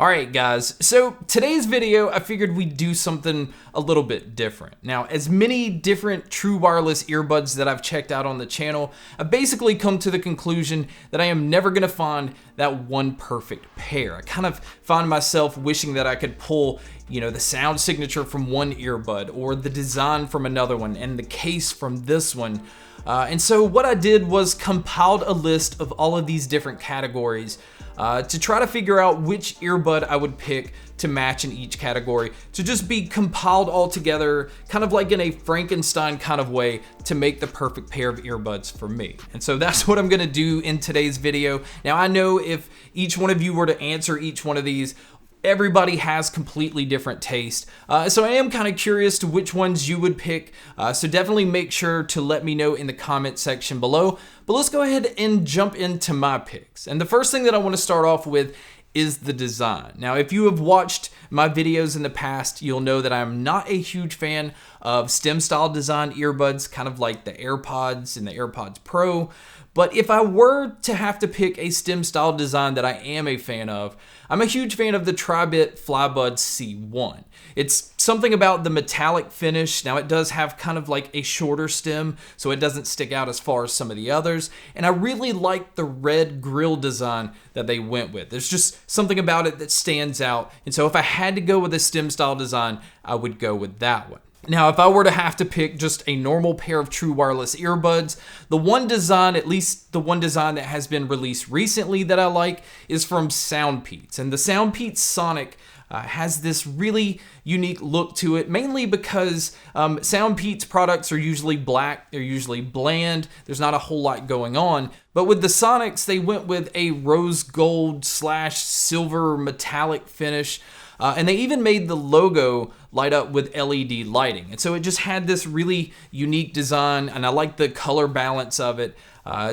Alright guys, so today's video I figured we'd do something a little bit different. Now, as many different true wireless earbuds that I've checked out on the channel, I've basically come to the conclusion that I am never going to find that one perfect pair. I kind of find myself wishing that I could pull, the sound signature from one earbud or the design from another one and the case from this one. And so what I did was compiled a list of all of these different categories to try to figure out which earbud I would pick to match in each category, to just be compiled all together, kind of like in a Frankenstein kind of way, to make the perfect pair of earbuds for me. And so that's what I'm gonna do in today's video. Now, I know if each one of you were to answer each one of these, everybody has completely different taste. So I am kind of curious to which ones you would pick. So definitely make sure to let me know in the comment section below. But let's go ahead and jump into my picks. And the first thing that I want to start off with is the design. Now, if you have watched my videos in the past, you'll know that I'm not a huge fan of stem style design earbuds, kind of like the AirPods and the AirPods Pro. But if I were to have to pick a stem style design that I am a fan of, I'm a huge fan of the Tribit FlyBuds C1. It's something about the metallic finish. Now, it does have kind of like a shorter stem, so it doesn't stick out as far as some of the others. And I really like the red grill design that they went with. There's just something about it that stands out. And so if I had to go with a stem style design, I would go with that one. Now, if I were to have to pick just a normal pair of true wireless earbuds, the one design, at least the one design that has been released recently that I like, is from Soundpeats. And the Soundpeats Sonic has this really unique look to it, mainly because Soundpeats products are usually black, they're usually bland, there's not a whole lot going on. But with the Sonics, they went with a rose gold / silver metallic finish. And they even made the logo light up with LED lighting. And so it just had this really unique design, and I like the color balance of it.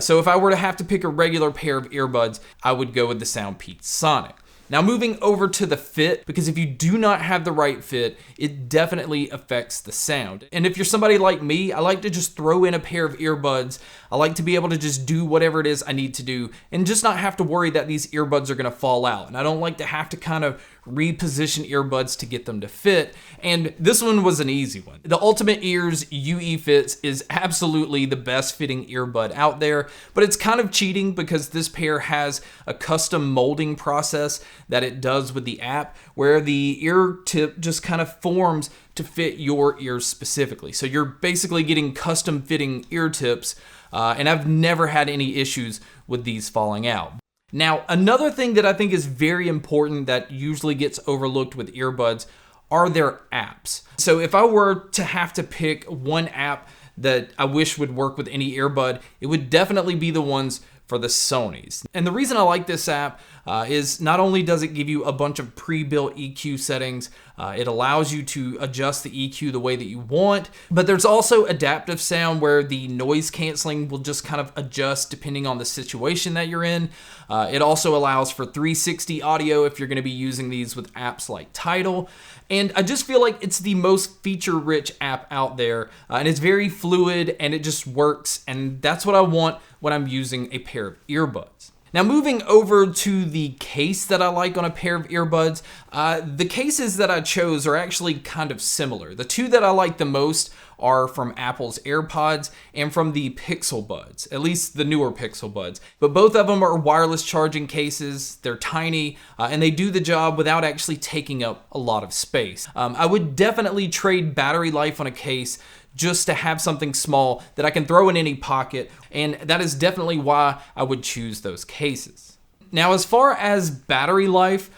So if I were to have to pick a regular pair of earbuds, I would go with the Soundpeats Sonic. Now, moving over to the fit, because if you do not have the right fit, it definitely affects the sound. And if you're somebody like me, I like to just throw in a pair of earbuds. I like to be able to just do whatever it is I need to do and just not have to worry that these earbuds are gonna fall out. And I don't like to have to kind of reposition earbuds to get them to fit. And this one was an easy one. The Ultimate Ears UE Fits is absolutely the best fitting earbud out there, but it's kind of cheating because this pair has a custom molding process that it does with the app, where the ear tip just kind of forms to fit your ears specifically. So you're basically getting custom fitting ear tips, and I've never had any issues with these falling out. Now, another thing that I think is very important that usually gets overlooked with earbuds are their apps. So if I were to have to pick one app that I wish would work with any earbud, it would definitely be the ones for the Sonys. And the reason I like this app is not only does it give you a bunch of pre-built EQ settings, it allows you to adjust the EQ the way that you want, but there's also adaptive sound where the noise canceling will just kind of adjust depending on the situation that you're in. It also allows for 360 audio if you're gonna be using these with apps like Tidal. And I just feel like it's the most feature-rich app out there, and it's very fluid and it just works, and that's what I want when I'm using a pair of earbuds. Now, moving over to the case that I like on a pair of earbuds, the cases that I chose are actually kind of similar. The two that I like the most are from Apple's AirPods and from the Pixel Buds, at least the newer Pixel Buds. But both of them are wireless charging cases, they're tiny, and they do the job without actually taking up a lot of space. I would definitely trade battery life on a case just to have something small that I can throw in any pocket, and that is definitely why I would choose those cases. Now, as far as battery life,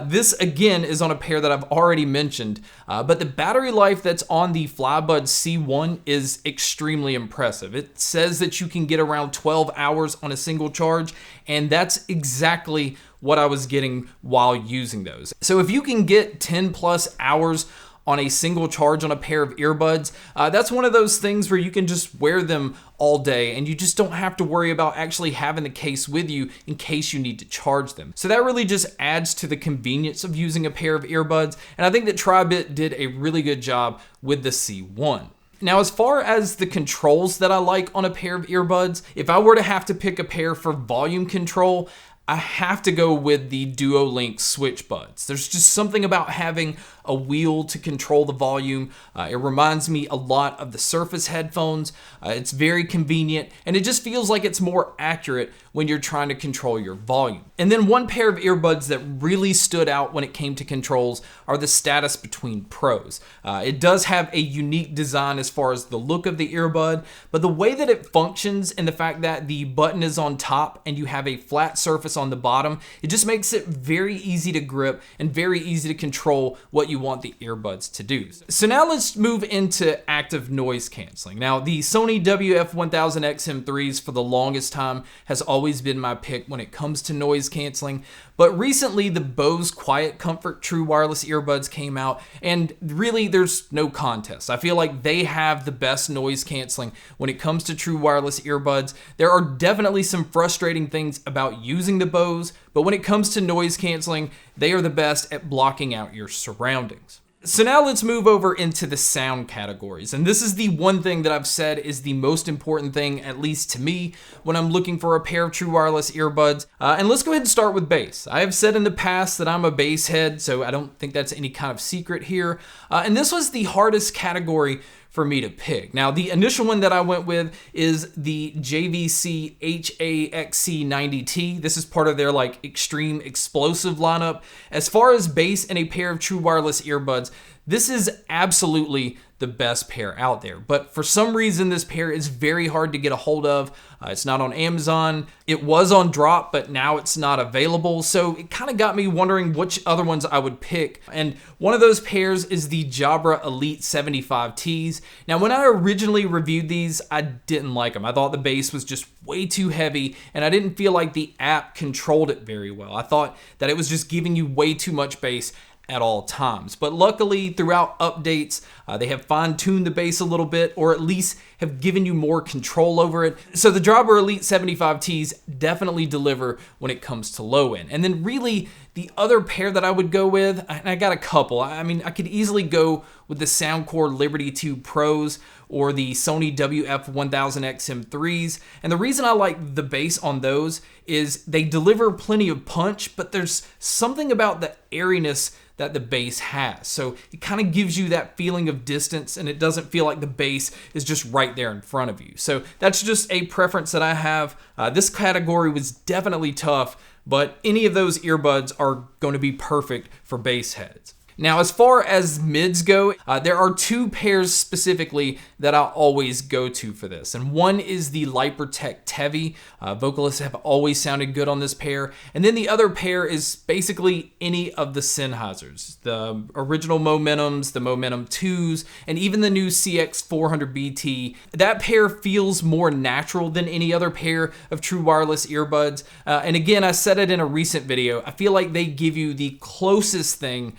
this again is on a pair that I've already mentioned, but the battery life that's on the FlyBuds C1 is extremely impressive. It says that you can get around 12 hours on a single charge, and that's exactly what I was getting while using those. So if you can get 10 plus hours on a single charge on a pair of earbuds, that's one of those things where you can just wear them all day and you just don't have to worry about actually having the case with you in case you need to charge them. So that really just adds to the convenience of using a pair of earbuds, and I think that Tribit did a really good job with the C1. Now, as far as the controls that I like on a pair of earbuds, if I were to have to pick a pair for volume control, I have to go with the Duolink Switch Buds. There's just something about having a wheel to control the volume. It reminds me a lot of the Surface headphones. It's very convenient, and it just feels like it's more accurate when you're trying to control your volume. And then one pair of earbuds that really stood out when it came to controls are the Status Between Pros. It does have a unique design as far as the look of the earbud, but the way that it functions and the fact that the button is on top and you have a flat surface on the bottom, it just makes it very easy to grip and very easy to control what you want the earbuds to do. So now let's move into active noise canceling. Now, the Sony WF-1000XM3s for the longest time has always been my pick when it comes to noise canceling, but recently the Bose Quiet Comfort True Wireless earbuds came out, and really there's no contest. I feel like they have the best noise canceling when it comes to true wireless earbuds. There are definitely some frustrating things about using the Bose, but when it comes to noise canceling, they are the best at blocking out your surroundings. So now let's move over into the sound categories. And this is the one thing that I've said is the most important thing, at least to me, when I'm looking for a pair of true wireless earbuds. And let's go ahead and start with bass. I have said in the past that I'm a bass head, so I don't think that's any kind of secret here. And this was the hardest category for me to pick. Now, the initial one that I went with is the JVC HAXC90T. This is part of their like extreme explosive lineup. As far as bass and a pair of true wireless earbuds, this is absolutely the best pair out there. But for some reason, this pair is very hard to get a hold of. It's not on Amazon. It was on Drop, but now it's not available. So it kind of got me wondering which other ones I would pick. And one of those pairs is the Jabra Elite 75Ts. Now, when I originally reviewed these, I didn't like them. I thought the bass was just way too heavy, and I didn't feel like the app controlled it very well. I thought that it was just giving you way too much bass at all times. But luckily, throughout updates, they have fine-tuned the bass a little bit, or at least have given you more control over it. So the Jabra Elite 75Ts definitely deliver when it comes to low end. And then really, the other pair that I would go with, and I got a couple. I mean, I could easily go with the Soundcore Liberty 2 Pros or the Sony WF-1000XM3s. And the reason I like the bass on those is they deliver plenty of punch, but there's something about the airiness that the bass has. So it kind of gives you that feeling of distance, and it doesn't feel like the bass is just right there in front of you. So that's just a preference that I have. This category was definitely tough, but any of those earbuds are going to be perfect for bass heads. Now, as far as mids go, there are two pairs specifically that I'll always go to for this. And one is the Lypertech Tevi. Vocalists have always sounded good on this pair. And then the other pair is basically any of the Sennheisers. The original Momentums, the Momentum 2s, and even the new CX400BT. That pair feels more natural than any other pair of true wireless earbuds. And again, I said it in a recent video, I feel like they give you the closest thing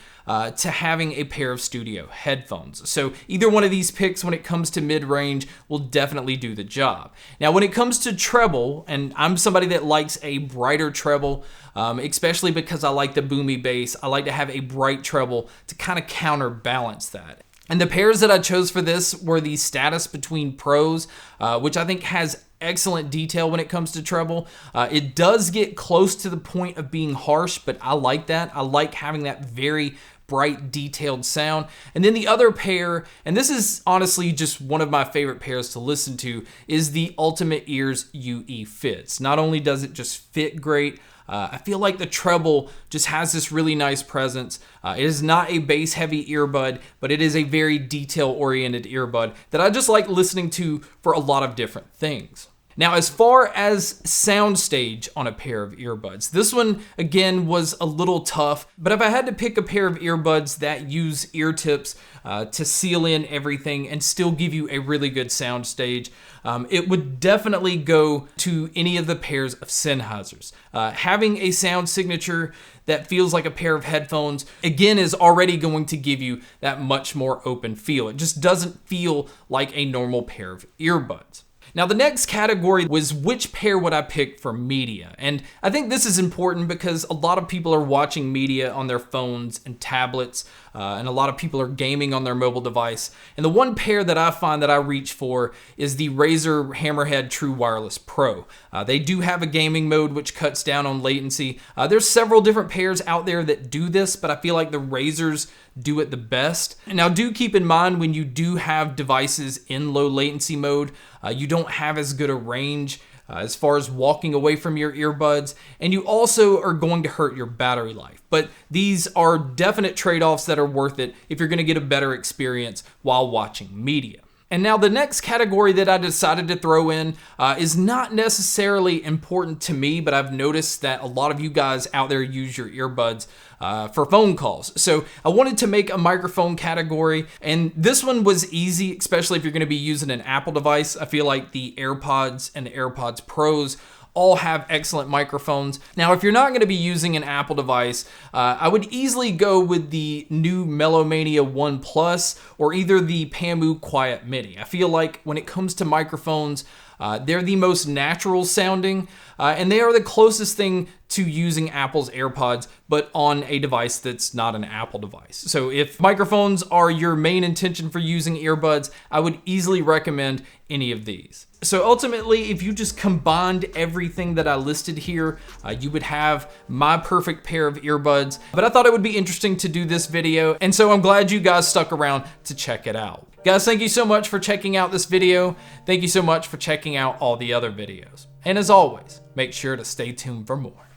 to having a pair of studio headphones. So either one of these picks when it comes to mid-range will definitely do the job. Now when it comes to treble, and I'm somebody that likes a brighter treble, especially because I like the boomy bass, I like to have a bright treble to kind of counterbalance that. And the pairs that I chose for this were the Status Between Pros, which I think has excellent detail when it comes to treble. It does get close to the point of being harsh, but I like that. I like having that very bright, detailed sound. And then the other pair, and this is honestly just one of my favorite pairs to listen to, is the Ultimate Ears UE Fits. Not only does it just fit great, I feel like the treble just has this really nice presence. It is not a bass heavy earbud, but it is a very detail oriented earbud that I just like listening to for a lot of different things. Now, as far as soundstage on a pair of earbuds, this one, again, was a little tough, but if I had to pick a pair of earbuds that use ear tips to seal in everything and still give you a really good soundstage, it would definitely go to any of the pairs of Sennheisers. Having a sound signature that feels like a pair of headphones, again, is already going to give you that much more open feel. It just doesn't feel like a normal pair of earbuds. Now, the next category was which pair would I pick for media? And I think this is important because a lot of people are watching media on their phones and tablets, and a lot of people are gaming on their mobile device. And the one pair that I find that I reach for is the Razer Hammerhead True Wireless Pro. They do have a gaming mode which cuts down on latency. There's several different pairs out there that do this, but I feel like the Razers do it the best. Now, do keep in mind when you do have devices in low latency mode, you don't have as good a range as far as walking away from your earbuds, and you also are going to hurt your battery life. But these are definite trade-offs that are worth it if you're going to get a better experience while watching media. And now the next category that I decided to throw in is not necessarily important to me, but I've noticed that a lot of you guys out there use your earbuds for phone calls. So I wanted to make a microphone category, and this one was easy, especially if you're going to be using an Apple device. I feel like the AirPods and the AirPods Pros all have excellent microphones. Now, if you're not going to be using an Apple device, I would easily go with the new Melomania One Plus or either the Pamu Quiet Mini. I feel like when it comes to microphones, they're the most natural sounding, and they are the closest thing to using Apple's AirPods, but on a device that's not an Apple device. So if microphones are your main intention for using earbuds, I would easily recommend any of these. So ultimately, if you just combined everything that I listed here, you would have my perfect pair of earbuds. But I thought it would be interesting to do this video, and so I'm glad you guys stuck around to check it out. Guys, thank you so much for checking out this video. Thank you so much for checking out all the other videos. And as always, make sure to stay tuned for more.